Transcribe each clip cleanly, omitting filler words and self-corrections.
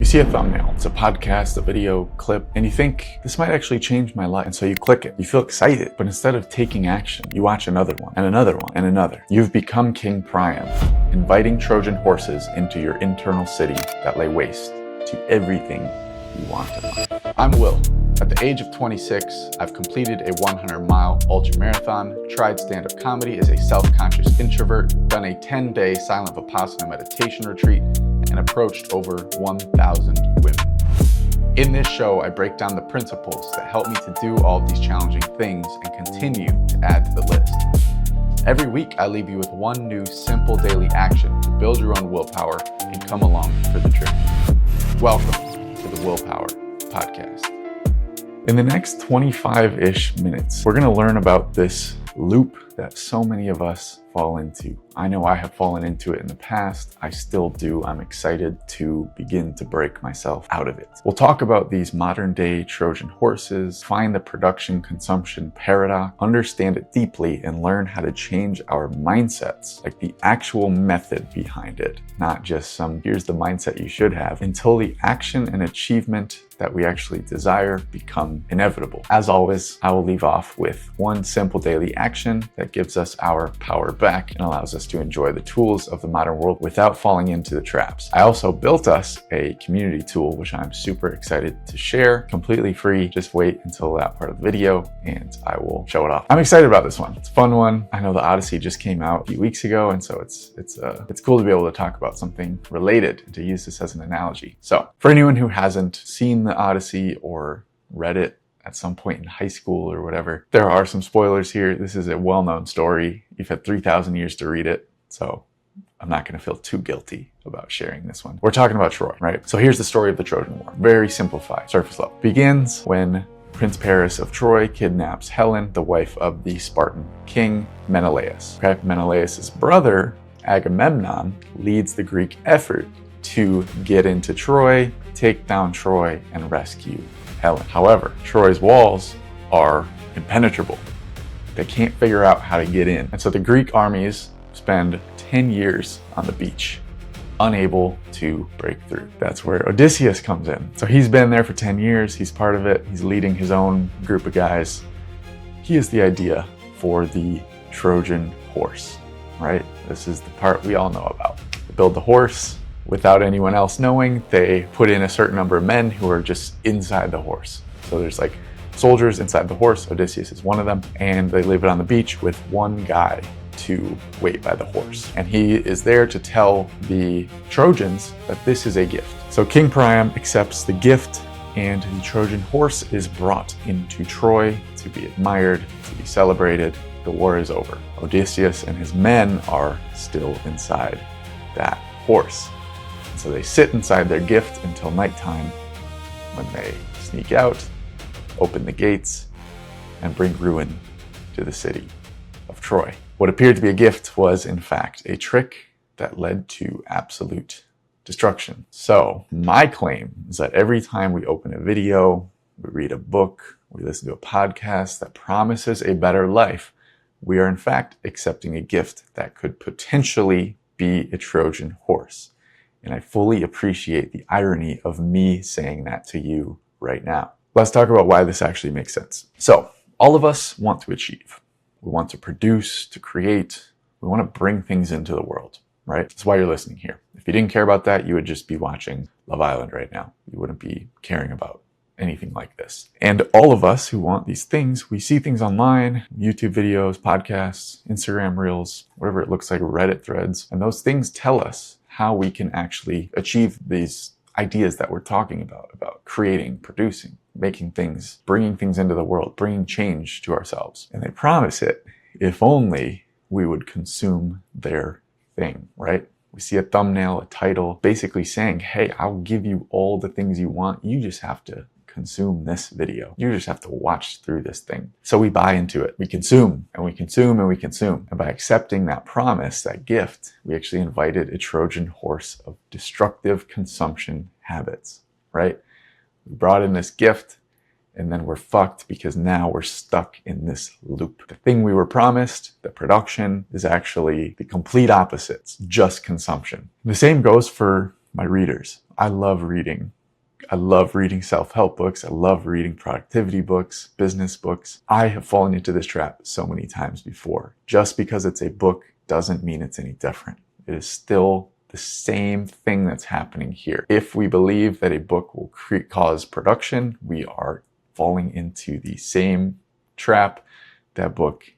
see a thumbnail, it's a podcast, a video, clip, and you think, this might actually change my life. And so you click it, you feel excited, but instead of taking action, you watch another one, and another one, and another. You've become King Priam, inviting Trojan horses into your internal city that lay waste to everything you want in life. I'm Will. At the age of 26, I've completed a 100-mile ultramarathon, tried stand-up comedy as a self-conscious introvert, done a 10-day silent Vipassana meditation retreat, and approached over 1,000 women. In this show, I break down the principles that help me to do all of these challenging things and continue to add to the list. Every week, I leave you with one new simple daily action to build your own willpower and come along for the journey. Welcome to the Willpower Podcast. In the next 25-ish minutes, we're going to learn about this loop that so many of us fall into. I know I have fallen into it in the past. I still do. I'm excited to begin to break myself out of it. We'll talk about these modern day Trojan horses, find the production consumption paradox, understand it deeply, and learn how to change our mindsets, like the actual method behind it, not just some, here's the mindset you should have, until the action and achievement that we actually desire become inevitable. As always, I will leave off with one simple daily action that gives us our power back and allows us to enjoy the tools of the modern world without falling into the traps. I also built us a community tool, which I'm super excited to share, completely free. Just wait until that part of the video and I will show it off. I'm excited about this one. It's a fun one. I know the Odyssey just came out a few weeks ago, and so it's cool to be able to talk about something related and to use this as an analogy. So for anyone who hasn't seen the Odyssey or read it at some point in high school or whatever, there are some spoilers here. This is a well-known story. You've had 3,000 years to read it, so I'm not going to feel too guilty about sharing this one. We're talking about Troy, right? So here's the story of the Trojan War. Very simplified, surface level. Begins when Prince Paris of Troy kidnaps Helen, the wife of the Spartan king Menelaus. Okay? Menelaus' brother, Agamemnon, leads the Greek effort to get into Troy, take down Troy, and rescue Helen. However, Troy's walls are impenetrable. They can't figure out how to get in. And so the Greek armies spend 10 years on the beach, unable to break through. That's where Odysseus comes in. So he's been there for 10 years. He's part of it. He's leading his own group of guys. He has the idea for the Trojan horse, right? This is the part we all know about. They build the horse. Without anyone else knowing, they put in a certain number of men who are just inside the horse. So there's like soldiers inside the horse. Odysseus is one of them. And they leave it on the beach with one guy to wait by the horse. And he is there to tell the Trojans that this is a gift. So King Priam accepts the gift, and the Trojan horse is brought into Troy to be admired, to be celebrated. The war is over. Odysseus and his men are still inside that horse. So they sit inside their gift until nighttime, when they sneak out, open the gates, and bring ruin to the city of Troy. What appeared to be a gift was, in fact, a trick that led to absolute destruction. So my claim is that every time we open a video, we read a book, we listen to a podcast that promises a better life, we are in fact accepting a gift that could potentially be a Trojan horse. And I fully appreciate the irony of me saying that to you right now. Let's talk about why this actually makes sense. So, all of us want to achieve. We want to produce, to create. We want to bring things into the world, right? That's why you're listening here. If you didn't care about that, you would just be watching Love Island right now. You wouldn't be caring about anything like this. And all of us who want these things, we see things online, YouTube videos, podcasts, Instagram reels, whatever it looks like, Reddit threads. And those things tell us how we can actually achieve these ideas that we're talking about creating, producing, making things, bringing things into the world, bringing change to ourselves. And they promise it if only we would consume their thing, right? We see a thumbnail, a title, basically saying, hey, I'll give you all the things you want. You just have to consume this video. You just have to watch through this thing. So we buy into it. We consume and we consume and we consume. And by accepting that promise, that gift, we actually invited a Trojan horse of destructive consumption habits, right? We brought in this gift and then we're fucked because now we're stuck in this loop. The thing we were promised, the production, is actually the complete opposite. It's just consumption. The same goes for my readers. I love reading I love reading self-help books. I love reading productivity books, business books. I have fallen into this trap so many times before. Just because it's a book doesn't mean it's any different. It is still the same thing that's happening here. If we believe that a book will cause production, we are falling into the same trap. That book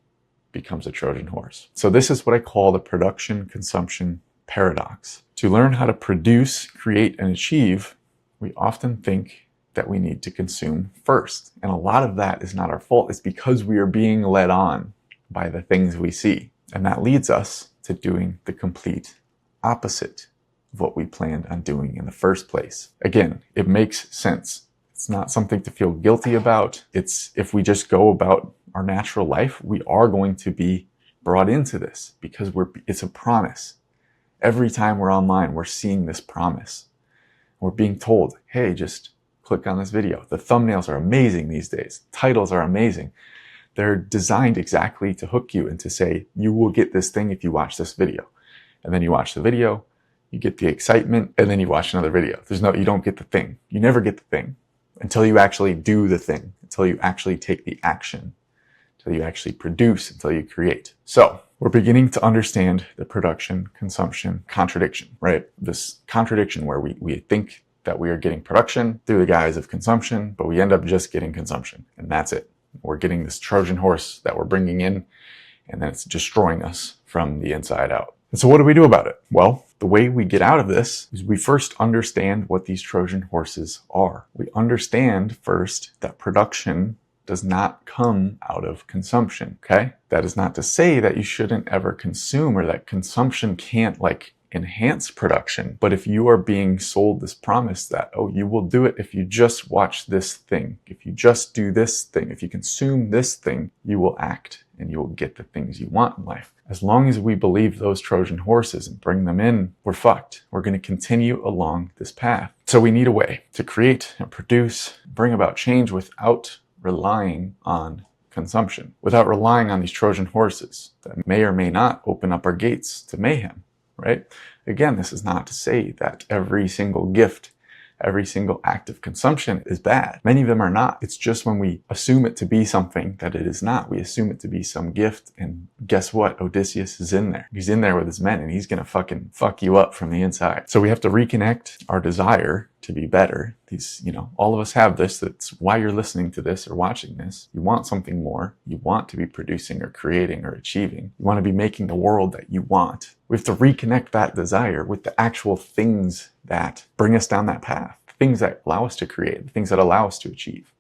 becomes a Trojan horse. So this is what I call the production consumption paradox. To learn how to produce, create, and achieve, we often think that we need to consume first. And a lot of that is not our fault. It's because we are being led on by the things we see. And that leads us to doing the complete opposite of what we planned on doing in the first place. Again, it makes sense. It's not something to feel guilty about. It's if we just go about our natural life, we are going to be brought into this because it's a promise. Every time we're online, we're seeing this promise. We're being told, hey, just click on this video. The thumbnails are amazing these days. Titles are amazing. They're designed exactly to hook you and to say, you will get this thing if you watch this video. And then you watch the video, you get the excitement, and then you watch another video. You don't get the thing. You never get the thing until you actually do the thing, until you actually take the action, until you actually produce, until you create. So we're beginning to understand the production, consumption, contradiction, right? This contradiction where we think that we are getting production through the guise of consumption, but we end up just getting consumption. And that's it. We're getting this Trojan horse that we're bringing in, and then it's destroying us from the inside out. And so what do we do about it? Well, the way we get out of this is we first understand what these Trojan horses are. We understand first that production does not come out of consumption, okay? That is not to say that you shouldn't ever consume or that consumption can't enhance production. But if you are being sold this promise that, oh, you will do it if you just watch this thing, if you just do this thing, if you consume this thing, you will act and you will get the things you want in life. As long as we believe those Trojan horses and bring them in, we're fucked. We're going to continue along this path. So we need a way to create and produce, bring about change without relying on consumption, without relying on these Trojan horses that may or may not open up our gates to mayhem, right? Again, this is not to say that every single gift, every single act of consumption is bad. Many of them are not. It's just when we assume it to be something that it is not. We assume it to be some gift, and guess what? Odysseus is in there. He's in there with his men, and he's gonna fucking fuck you up from the inside. So we have to reconnect our desire to be better. All of us have this. That's why you're listening to this or watching this. You want something more. You want to be producing or creating or achieving. You want to be making the world that you want. We have to reconnect that desire with the actual things that bring us down that path, things that allow us to create, things that allow us to achieve,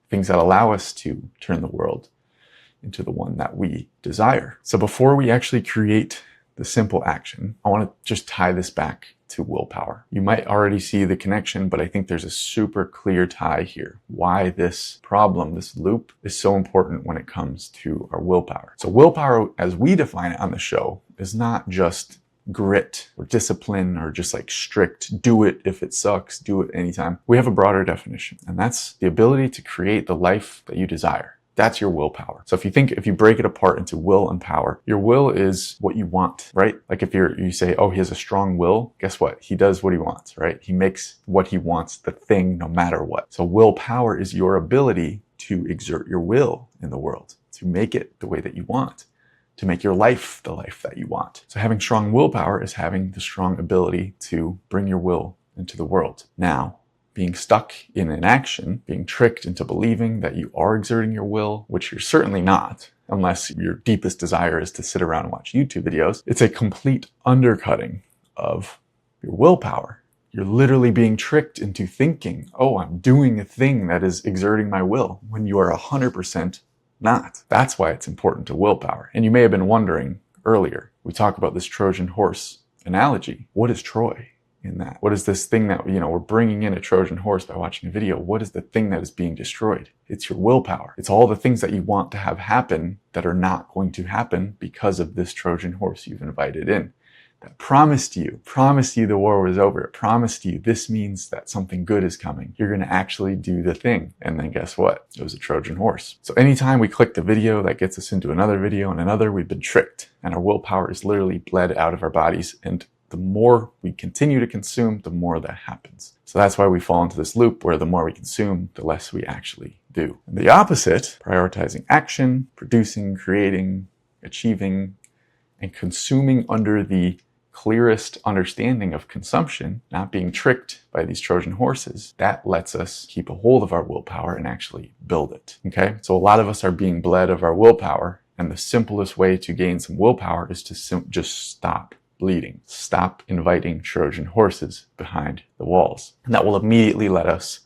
things that allow us to turn the world into the one that we desire. So before we actually create the simple action, I want to just tie this back to willpower. You might already see the connection, but I think there's a super clear tie here. Why this problem, this loop, is so important when it comes to our willpower. So willpower, as we define it on the show, is not just grit or discipline or just strict, do it if it sucks, do it anytime. We have a broader definition, and that's the ability to create the life that you desire. That's your willpower. So if you break it apart into will and power, your will is what you want, right? Like if you say, oh, he has a strong will, guess what? He does what he wants, right? He makes what he wants the thing no matter what. So willpower is your ability to exert your will in the world, to make it the way that you want, to make your life the life that you want. So having strong willpower is having the strong ability to bring your will into the world. Now, being stuck in an action, being tricked into believing that you are exerting your will, which you're certainly not, unless your deepest desire is to sit around and watch YouTube videos, it's a complete undercutting of your willpower. You're literally being tricked into thinking, oh, I'm doing a thing that is exerting my will, when you are 100% not. That's why it's important to willpower. And you may have been wondering earlier, we talk about this Trojan horse analogy. What is Troy in that? What is this thing that, we're bringing in a Trojan horse by watching a video? What is the thing that is being destroyed? It's your willpower. It's all the things that you want to have happen that are not going to happen because of this Trojan horse you've invited in. That promised you the war was over. It promised you this means that something good is coming. You're going to actually do the thing. And then guess what? It was a Trojan horse. So anytime we click the video that gets us into another video and another, we've been tricked. And our willpower is literally bled out of our bodies. And the more we continue to consume, the more that happens. So that's why we fall into this loop where the more we consume, the less we actually do. And the opposite, prioritizing action, producing, creating, achieving, and consuming under the clearest understanding of consumption, not being tricked by these Trojan horses, that lets us keep a hold of our willpower and actually build it. Okay? So a lot of us are being bled of our willpower, and the simplest way to gain some willpower is to just stop bleeding. Stop inviting Trojan horses behind the walls. And that will immediately let us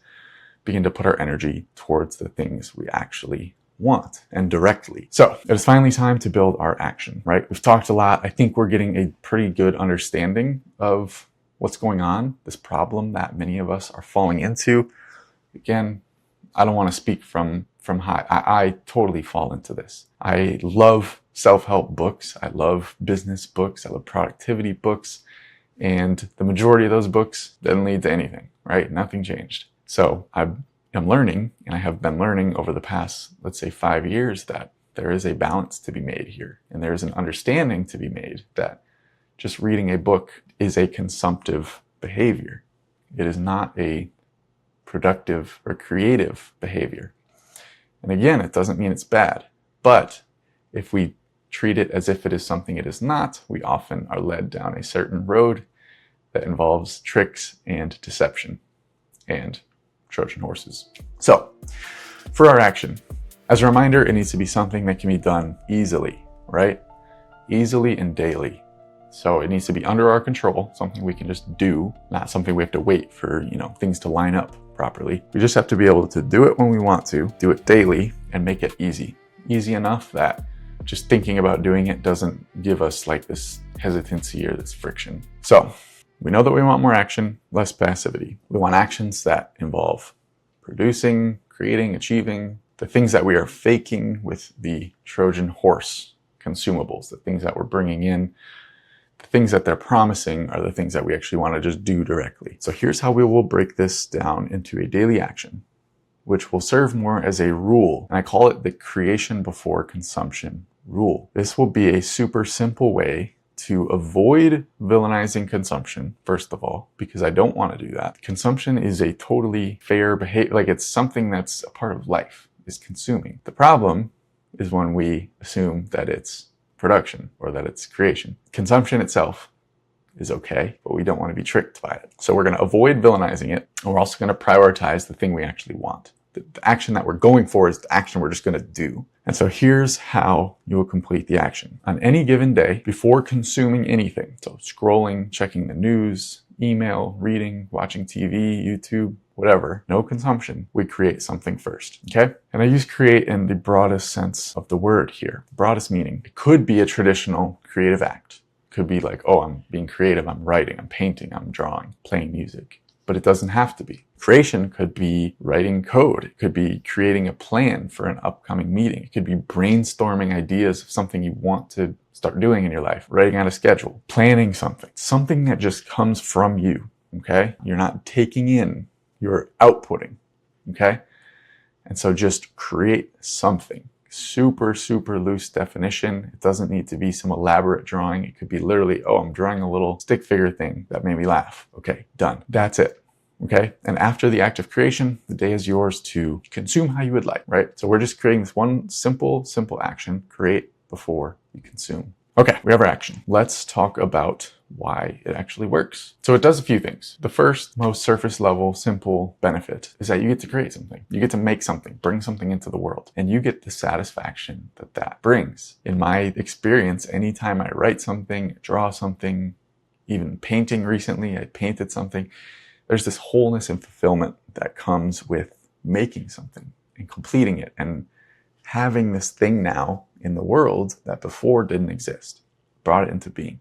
begin to put our energy towards the things we actually want and directly. So it is finally time to build our action, right? We've talked a lot. I think we're getting a pretty good understanding of what's going on, this problem that many of us are falling into. Again, I don't want to speak from high. I totally fall into this. I love self-help books. I love business books. I love productivity books. And the majority of those books didn't lead to anything, right? Nothing changed. So I'm learning, and I have been learning over the past, let's say 5 years, that there is a balance to be made here. And there is an understanding to be made that just reading a book is a consumptive behavior. It is not a productive or creative behavior. And again, it doesn't mean it's bad. But if we treat it as if it is something it is not, we often are led down a certain road that involves tricks and deception and Trojan horses. So, for our action, as a reminder, it needs to be something that can be done easily, right? Easily and daily. So it needs to be under our control, something we can just do, not something we have to wait for, things to line up properly. We just have to be able to do it when we want to, do it daily, and make it easy. Easy enough that just thinking about doing it doesn't give us like this hesitancy or this friction. So we know that we want more action, less passivity. We want actions that involve producing, creating, achieving, the things that we are faking with the Trojan horse consumables, the things that we're bringing in. The things that they're promising are the things that we actually want to just do directly. So here's how we will break this down into a daily action, which will serve more as a rule. And I call it the creation before consumption rule. This will be a super simple way to avoid villainizing consumption, first of all, because I don't want to do that. Consumption is a totally fair behavior. Like, it's something that's a part of life, is consuming. The problem is when we assume that it's production or that it's creation. Consumption itself is okay, but we don't want to be tricked by it. So we're going to avoid villainizing it, and we're also going to prioritize the thing we actually want. The action that we're going for is the action we're just going to do. And so here's how you will complete the action. On any given day, before consuming anything, so scrolling, checking the news, email, reading, watching TV, YouTube, whatever, no consumption, we create something first, okay? And I use create in the broadest sense of the word here, broadest meaning. It could be a traditional creative act. It could be like, oh, I'm being creative, I'm writing, I'm painting, I'm drawing, playing music. But it doesn't have to be. Creation could be writing code. It could be creating a plan for an upcoming meeting. It could be brainstorming ideas of something you want to start doing in your life, writing out a schedule, planning something that just comes from you, okay? You're not taking in, you're outputting, okay? And so just create something. Super, super loose definition. It doesn't need to be some elaborate drawing. It could be literally, oh, I'm drawing a little stick figure thing that made me laugh. Okay, done. That's it. Okay. And after the act of creation, the day is yours to consume how you would like, right? So we're just creating this one simple action. Create before you consume. Okay, we have our action. Let's talk about why it actually works. So it does a few things. The first, most surface level, simple benefit is that you get to create something. You get to make something, bring something into the world, and you get the satisfaction that that brings. In my experience, anytime I write something, draw something, even painting recently, I painted something, there's this wholeness and fulfillment that comes with making something and completing it and having this thing now in the world that before didn't exist, brought it into being.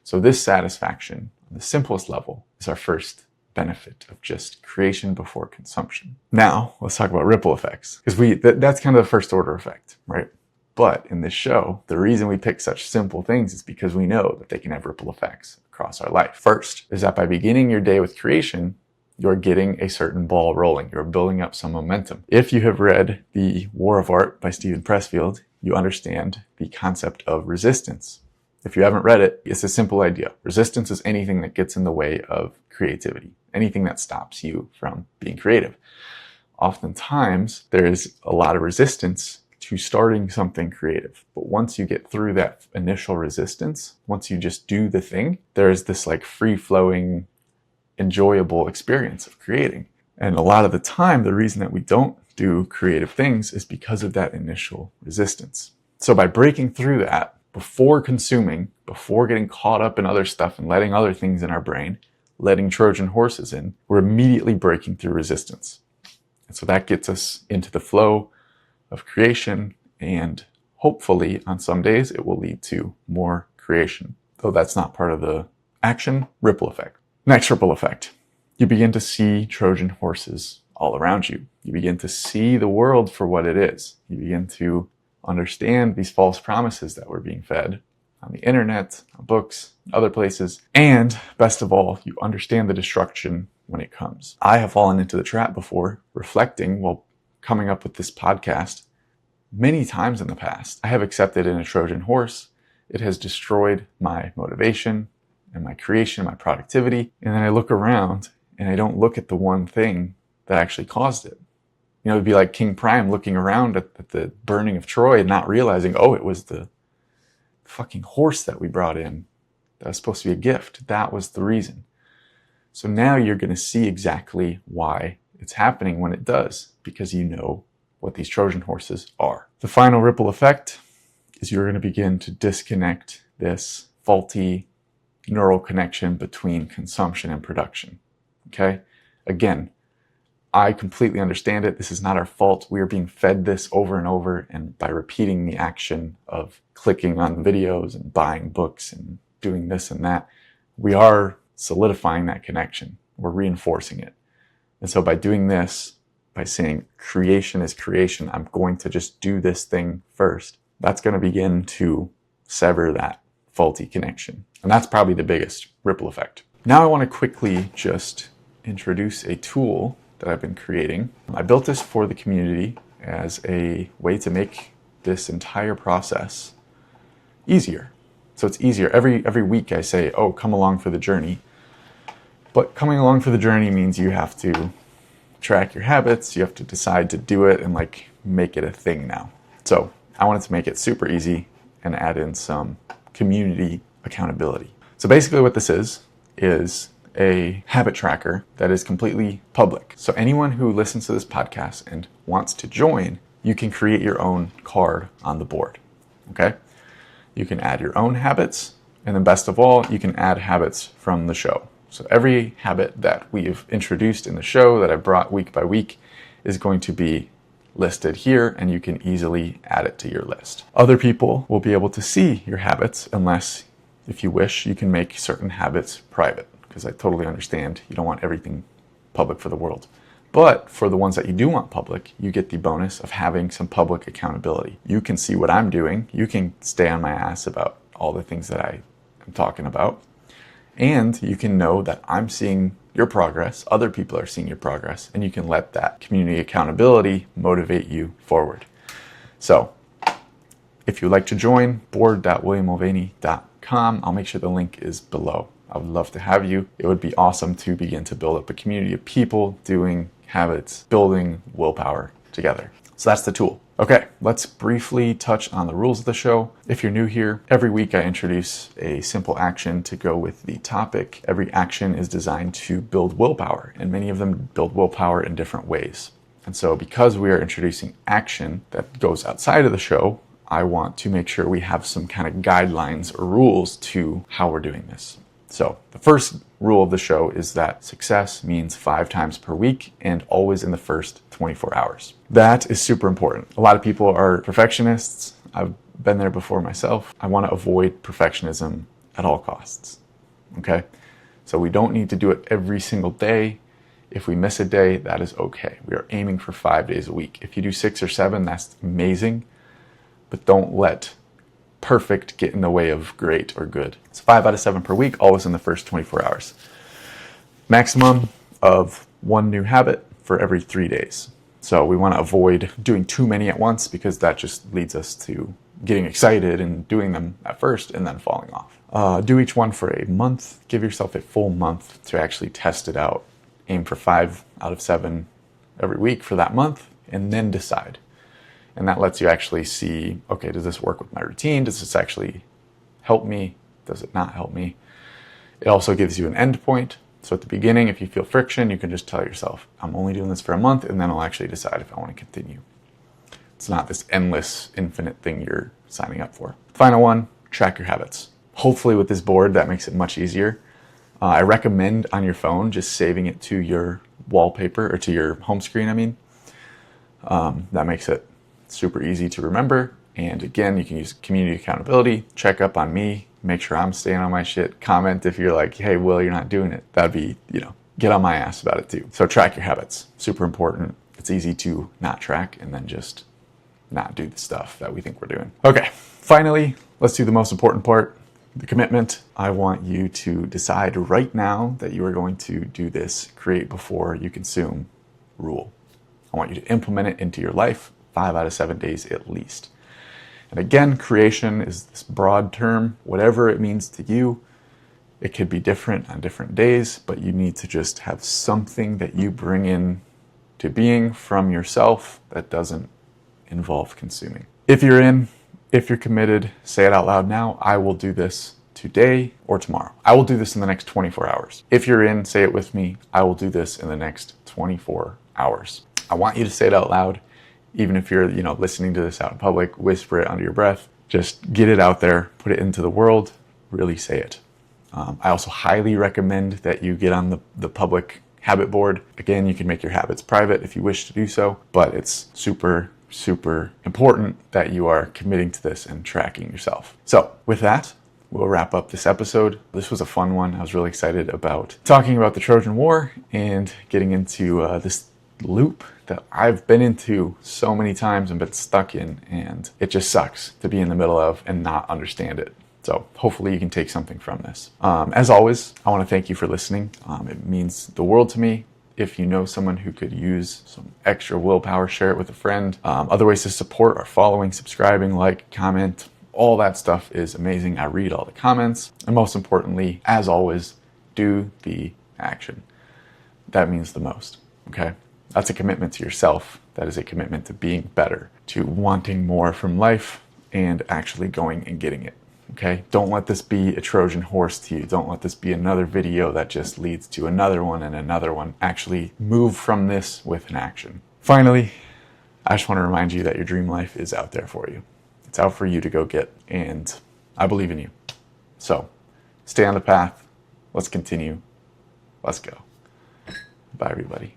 So this satisfaction, on the simplest level, is our first benefit of just creation before consumption. Now, let's talk about ripple effects, because that's kind of the first order effect, right? But in this show, the reason we pick such simple things is because we know that they can have ripple effects across our life. First is that by beginning your day with creation, you're getting a certain ball rolling. You're building up some momentum. If you have read The War of Art by Steven Pressfield, you understand the concept of resistance. If you haven't read it, it's a simple idea. Resistance is anything that gets in the way of creativity, anything that stops you from being creative. Oftentimes, there is a lot of resistance to starting something creative. But once you get through that initial resistance, once you just do the thing, there is this like free-flowing, enjoyable experience of creating. And a lot of the time, the reason that we don't do creative things is because of that initial resistance. So by breaking through that, before consuming, before getting caught up in other stuff and letting other things in our brain, letting Trojan horses in, we're immediately breaking through resistance. And so that gets us into the flow of creation, and hopefully on some days it will lead to more creation. Though that's not part of the action. Ripple effect. Next ripple effect. You begin to see Trojan horses all around you. You begin to see the world for what it is. You begin to understand these false promises that we're being fed on the internet, on books, other places. And best of all, you understand the destruction when it comes. I have fallen into the trap before, reflecting while coming up with this podcast many times in the past. I have accepted in a Trojan horse. It has destroyed my motivation and my creation, my productivity. And then I look around and I don't look at the one thing that actually caused it. You know, it'd be like King Priam looking around at the burning of Troy and not realizing, oh, it was the fucking horse that we brought in. That was supposed to be a gift. That was the reason. So now you're going to see exactly why it's happening when it does, because you know what these Trojan horses are. The final ripple effect is you're going to begin to disconnect this faulty neural connection between consumption and production. Okay? Again, I completely understand it. This is not our fault. We are being fed this over and over, and by repeating the action of clicking on videos and buying books and doing this and that, we are solidifying that connection. We're reinforcing it. And so by doing this, by saying creation is creation, I'm going to just do this thing first, that's going to begin to sever that faulty connection. And that's probably the biggest ripple effect. Now I want to quickly just introduce a tool that I've been creating. I built this for the community as a way to make this entire process easier. So it's easier. Every week I say, oh, come along for the journey. But coming along for the journey means you have to track your habits, you have to decide to do it and like make it a thing now. So I wanted to make it super easy and add in some community accountability. So basically what this is a habit tracker that is completely public. So anyone who listens to this podcast and wants to join, you can create your own card on the board. Okay? You can add your own habits, and then best of all, you can add habits from the show. So every habit that we've introduced in the show that I brought week by week is going to be listed here, and you can easily add it to your list. Other people will be able to see your habits unless, if you wish, you can make certain habits private, because I totally understand you don't want everything public for the world. But for the ones that you do want public, you get the bonus of having some public accountability. You can see what I'm doing. You can stay on my ass about all the things that I am talking about. And you can know that I'm seeing your progress, other people are seeing your progress, and you can let that community accountability motivate you forward. So if you'd like to join, board.williammulvaney.com. I'll make sure the link is below. I would love to have you. It would be awesome to begin to build up a community of people doing habits, building willpower together. So that's the tool. Okay, let's briefly touch on the rules of the show. If you're new here, every week I introduce a simple action to go with the topic. Every action is designed to build willpower, and many of them build willpower in different ways. And so because we are introducing action that goes outside of the show, I want to make sure we have some kind of guidelines or rules to how we're doing this. So the first rule of the show is that success means 5 times per week and always in the first 24 hours. That is super important. A lot of people are perfectionists. I've been there before myself. I want to avoid perfectionism at all costs. Okay? So we don't need to do it every single day. If we miss a day, that is okay. We are aiming for 5 days a week. If you do 6 or 7, that's amazing. But don't let perfect get in the way of great or good. It's 5 out of 7 per week, always in the first 24 hours. Maximum of 1 new habit for every 3 days. So we want to avoid doing too many at once because that just leads us to getting excited and doing them at first and then falling off. Do each one for a month. Give yourself a full month to actually test it out. Aim for 5 out of 7 every week for that month, and then decide. And that lets you actually see, okay, does this work with my routine? Does this actually help me? Does it not help me? It also gives you an end point. So at the beginning, if you feel friction, you can just tell yourself, I'm only doing this for a month, and then I'll actually decide if I want to continue. It's not this endless, infinite thing you're signing up for. Final one, track your habits. Hopefully with this board, that makes it much easier. I recommend on your phone just saving it to your wallpaper, or to your home screen, that makes it super easy to remember. And again, you can use community accountability, check up on me, make sure I'm staying on my shit, comment if you're like, hey, Will, you're not doing it. That'd be, get on my ass about it too. So track your habits, super important. It's easy to not track and then just not do the stuff that we think we're doing. Okay, finally, let's do the most important part, the commitment. I want you to decide right now that you are going to do this create before you consume rule. I want you to implement it into your life 5 out of 7 days at least. And again, creation is this broad term. Whatever it means to you, it could be different on different days, but you need to just have something that you bring in to being from yourself that doesn't involve consuming. If you're committed, say it out loud now. I will do this today or tomorrow. I will do this in the next 24 hours. If you're in, say it with me. I will do this in the next 24 hours. I want you to say it out loud. Even if you're, listening to this out in public, whisper it under your breath. Just get it out there, put it into the world, really say it. I also highly recommend that you get on the public habit board. Again, you can make your habits private if you wish to do so, but it's super, super important that you are committing to this and tracking yourself. So with that, we'll wrap up this episode. This was a fun one. I was really excited about talking about the Trojan War and getting into this loop that I've been into so many times and been stuck in, and it just sucks to be in the middle of and not understand it. So hopefully you can take something from this. As always, I want to thank you for listening. It means the world to me. If you know someone who could use some extra willpower, share it with a friend. Other ways to support are following, subscribing, like, comment. All that stuff is amazing. I read all the comments. And most importantly, as always, do the action. That means the most, okay? That's a commitment to yourself. That is a commitment to being better, to wanting more from life and actually going and getting it, okay? Don't let this be a Trojan horse to you. Don't let this be another video that just leads to another one and another one. Actually move from this with an action. Finally, I just want to remind you that your dream life is out there for you. It's out for you to go get, and I believe in you. So stay on the path. Let's continue. Let's go. Bye, everybody.